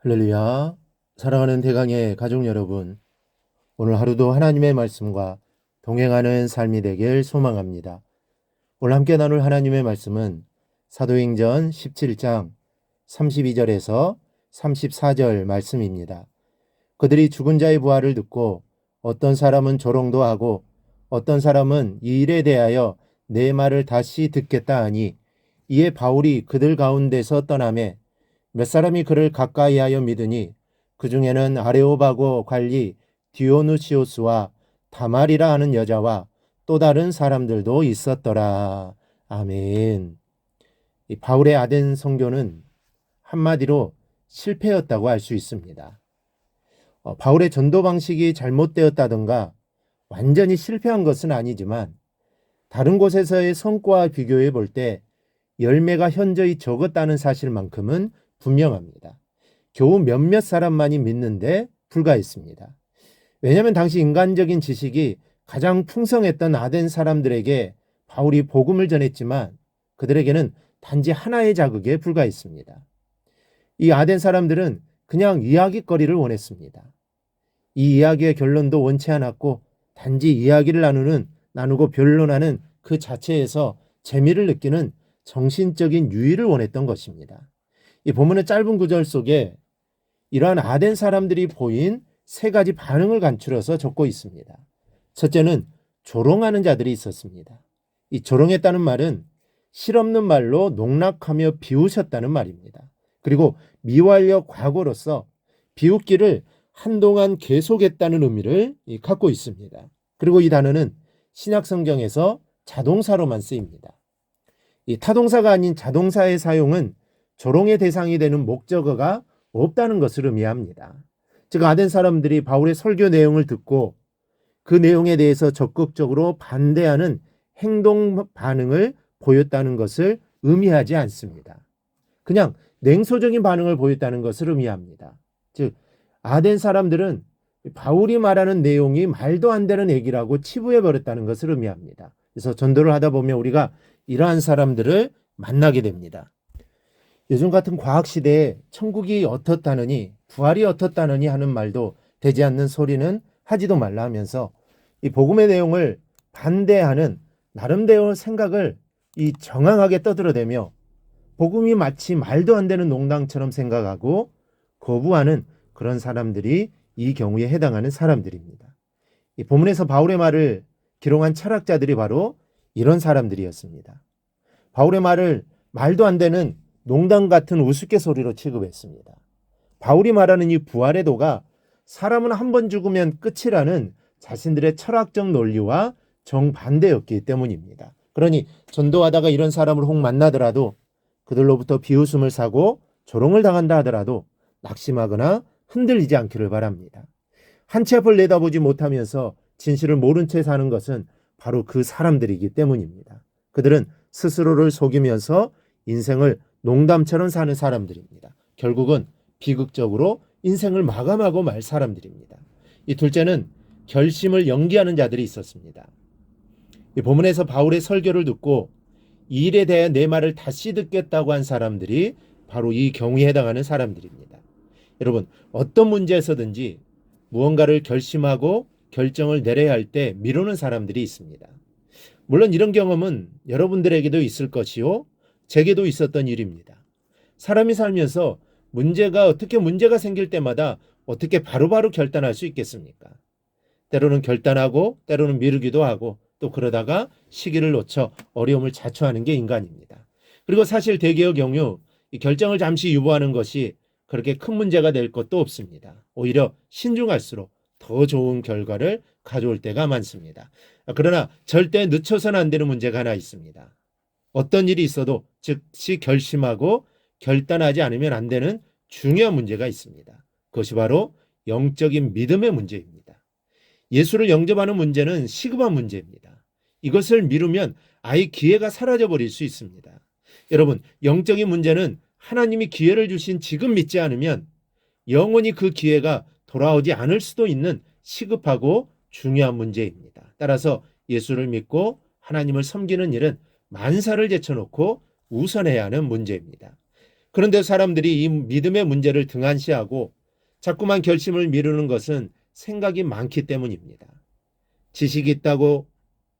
할렐루야. 사랑하는 대강의 가족 여러분, 오늘 하루도 하나님의 말씀과 동행하는 삶이 되길 소망합니다. 오늘 함께 나눌 하나님의 말씀은 사도행전 17장 32절에서 34절 말씀입니다. 그들이 죽은 자의 부활을 듣고 어떤 사람은 조롱도 하고 어떤 사람은 이 일에 대하여 내 말을 다시 듣겠다 하니, 이에 바울이 그들 가운데서 떠나매 몇 사람이 그를 가까이하여 믿으니 그 중에는 아레오바고 관리 디오누시오스와 다말이라 하는 여자와 또 다른 사람들도 있었더라. 아멘. 이 바울의 아덴 선교는 한마디로 실패였다고 할 수 있습니다. 바울의 전도 방식이 잘못되었다든가 완전히 실패한 것은 아니지만, 다른 곳에서의 성과와 비교해 볼 때 열매가 현저히 적었다는 사실만큼은 분명합니다. 겨우 몇몇 사람만이 믿는데 불과했습니다. 왜냐하면 당시 인간적인 지식이 가장 풍성했던 아덴 사람들에게 바울이 복음을 전했지만 그들에게는 단지 하나의 자극에 불과했습니다. 이 아덴 사람들은 그냥 이야기거리를 원했습니다. 이 이야기의 결론도 원치 않았고, 단지 이야기를 나누고 변론하는 그 자체에서 재미를 느끼는 정신적인 유의를 원했던 것입니다. 이 본문의 짧은 구절 속에 이러한 아덴 사람들이 보인 세 가지 반응을 간추려서 적고 있습니다. 첫째는 조롱하는 자들이 있었습니다. 이 조롱했다는 말은 실없는 말로 농락하며 비웃었다는 말입니다. 그리고 미완료 과거로서 비웃기를 한동안 계속했다는 의미를 갖고 있습니다. 그리고 이 단어는 신약 성경에서 자동사로만 쓰입니다. 이 타동사가 아닌 자동사의 사용은 조롱의 대상이 되는 목적어가 없다는 것을 의미합니다. 즉, 아덴 사람들이 바울의 설교 내용을 듣고 그 내용에 대해서 적극적으로 반대하는 행동 반응을 보였다는 것을 의미하지 않습니다. 그냥 냉소적인 반응을 보였다는 것을 의미합니다. 즉, 아덴 사람들은 바울이 말하는 내용이 말도 안 되는 얘기라고 치부해버렸다는 것을 의미합니다. 그래서 전도를 하다 보면 우리가 이러한 사람들을 만나게 됩니다. 요즘 같은 과학시대에 천국이 어떻다느니 부활이 어떻다느니 하는 말도 되지 않는 소리는 하지도 말라 하면서 이 복음의 내용을 반대하는 나름대로 생각을 정황하게 떠들어대며 복음이 마치 말도 안 되는 농담처럼 생각하고 거부하는 그런 사람들이 이 경우에 해당하는 사람들입니다. 이 본문에서 바울의 말을 기록한 철학자들이 바로 이런 사람들이었습니다. 바울의 말을 말도 안 되는 농담 같은 우스갯소리로 취급했습니다. 바울이 말하는 이 부활의 도가 사람은 한 번 죽으면 끝이라는 자신들의 철학적 논리와 정반대였기 때문입니다. 그러니 전도하다가 이런 사람을 혹 만나더라도 그들로부터 비웃음을 사고 조롱을 당한다 하더라도 낙심하거나 흔들리지 않기를 바랍니다. 한 치 앞을 내다보지 못하면서 진실을 모른 채 사는 것은 바로 그 사람들이기 때문입니다. 그들은 스스로를 속이면서 인생을 농담처럼 사는 사람들입니다. 결국은 비극적으로 인생을 마감하고 말 사람들입니다. 이 둘째는 결심을 연기하는 자들이 있었습니다. 이 본문에서 바울의 설교를 듣고 이 일에 대해 내 말을 다시 듣겠다고 한 사람들이 바로 이 경우에 해당하는 사람들입니다. 여러분, 어떤 문제에서든지 무언가를 결심하고 결정을 내려야 할 때 미루는 사람들이 있습니다. 물론 이런 경험은 여러분들에게도 있을 것이요, 제게도 있었던 일입니다. 사람이 살면서 어떻게 문제가 생길 때마다 어떻게 바로바로 결단할 수 있겠습니까? 때로는 결단하고 때로는 미루기도 하고 또 그러다가 시기를 놓쳐 어려움을 자초하는 게 인간입니다. 그리고 사실 대개의 경우 이 결정을 잠시 유보하는 것이 그렇게 큰 문제가 될 것도 없습니다. 오히려 신중할수록 더 좋은 결과를 가져올 때가 많습니다. 그러나 절대 늦춰서는 안 되는 문제가 하나 있습니다. 어떤 일이 있어도 즉시 결심하고 결단하지 않으면 안 되는 중요한 문제가 있습니다. 그것이 바로 영적인 믿음의 문제입니다. 예수를 영접하는 문제는 시급한 문제입니다. 이것을 미루면 아예 기회가 사라져버릴 수 있습니다. 여러분, 영적인 문제는 하나님이 기회를 주신 지금 믿지 않으면 영원히 그 기회가 돌아오지 않을 수도 있는 시급하고 중요한 문제입니다. 따라서 예수를 믿고 하나님을 섬기는 일은 만사를 제쳐놓고 우선해야 하는 문제입니다. 그런데 사람들이 이 믿음의 문제를 등한시하고 자꾸만 결심을 미루는 것은 생각이 많기 때문입니다. 지식이 있다고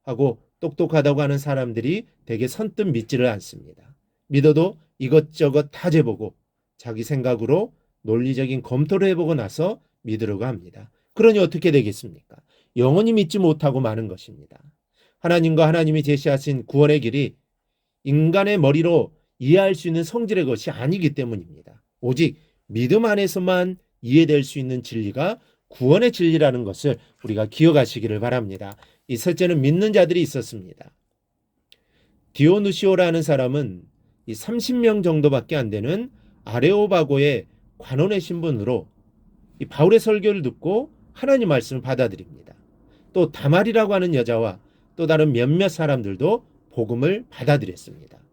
하고 똑똑하다고 하는 사람들이 대개 선뜻 믿지를 않습니다. 믿어도 이것저것 다 재보고 자기 생각으로 논리적인 검토를 해보고 나서 믿으려고 합니다. 그러니 어떻게 되겠습니까? 영원히 믿지 못하고 마는 것입니다. 하나님과 하나님이 제시하신 구원의 길이 인간의 머리로 이해할 수 있는 성질의 것이 아니기 때문입니다. 오직 믿음 안에서만 이해될 수 있는 진리가 구원의 진리라는 것을 우리가 기억하시기를 바랍니다. 이 셋째는 믿는 자들이 있었습니다. 디오누시오라는 사람은 이 30명 정도밖에 안 되는 아레오바고의 관원의 신분으로 이 바울의 설교를 듣고 하나님 말씀을 받아들입니다. 또 다말이라고 하는 여자와 또 다른 몇몇 사람들도 복음을 받아들였습니다.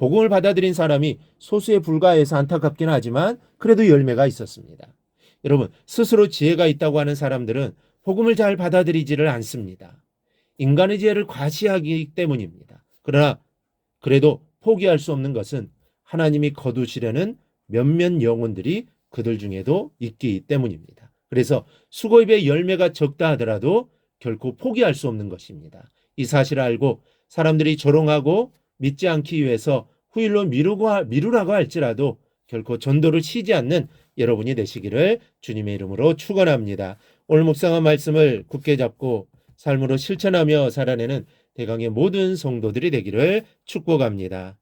복음을 받아들인 사람이 소수에 불과해서 안타깝긴 하지만 그래도 열매가 있었습니다. 여러분, 스스로 지혜가 있다고 하는 사람들은 복음을 잘 받아들이지를 않습니다. 인간의 지혜를 과시하기 때문입니다. 그러나 그래도 포기할 수 없는 것은 하나님이 거두시려는 몇몇 영혼들이 그들 중에도 있기 때문입니다. 그래서 수고입의 열매가 적다 하더라도 결코 포기할 수 없는 것입니다. 이 사실을 알고 사람들이 조롱하고 믿지 않기 위해서 후일로 미루라고 할지라도 결코 전도를 쉬지 않는 여러분이 되시기를 주님의 이름으로 축원합니다. 오늘 묵상한 말씀을 굳게 잡고 삶으로 실천하며 살아내는 대강의 모든 성도들이 되기를 축복합니다.